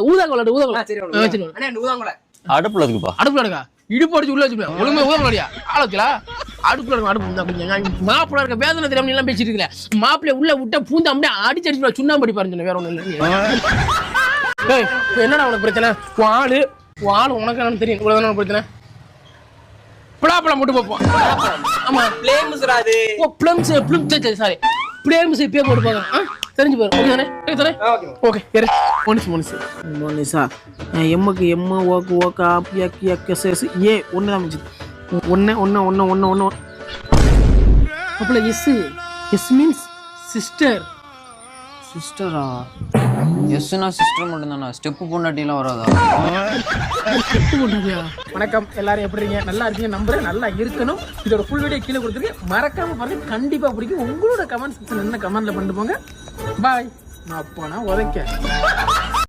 ஊதாங்கோல அடுப்புல இருக்குப்பா. அடுப்புல இருக்கா இடுப்பு அடிச்சு உள்ள வச்சுப்பேன் ஒழுங்கா ஊதாங்கோலியா ஆளோக்கலா அடுப்புல இருக்கும் அடுப்பு மாப்பிள்ள இருக்க வேதனை தெரியாம எல்லாம் பேசிட்டு இருக்கல மாப்பிள்ளை உள்ள விட்டா பூந்து அப்படியே அடிச்சு சுண்ணாம்பு அடிப்பாருன்னு சொன்ன வேற ஒண்ணு இல்லை. என்னடா உனக்கு பிரச்சனை? வாழு உனக்கு என்னன்னு தெரியும். இவ்வளவு பிரச்சனை பலாப்பழம் போட்டு பார்ப்போம். ஆமா பிளம்ஸ் சாரி பிளேம்ஸ் இப்பயே போட்டு பார்க்கலாம். தெரிஞ்சு பாரு. ஓகே மோனிசா எம்முக்கு எம்மு ஓக்கு ஓக்கு ஆப்பி அக்கி அக்கசஸ் ஏ ஒன்று தான் மிச்சது. ஒன்று அப்பல எஸ் மீன்ஸ் சிஸ்டரா? எஸ்னா சிஸ்டர் மட்டும் தானா? ஸ்டெப்பு பொண்டாட்டிலாம் வராதா? வணக்கம் எல்லாரும் எப்படி இருக்கீங்க? நல்லா இருக்கீங்க நம்புறேன். நல்லா இருக்கணும். இதோட ஃபுல் வீடியோ கீழே கொடுத்துருக்கேன். மறக்காம பாருங்க. கண்டிப்பா பிடிக்கும். உங்களோட கமெண்ட் செக்ஷன் என்ன கமெண்ட்ல பண்ணிட்டு போங்க. பாய். நான் போனா உதைக்க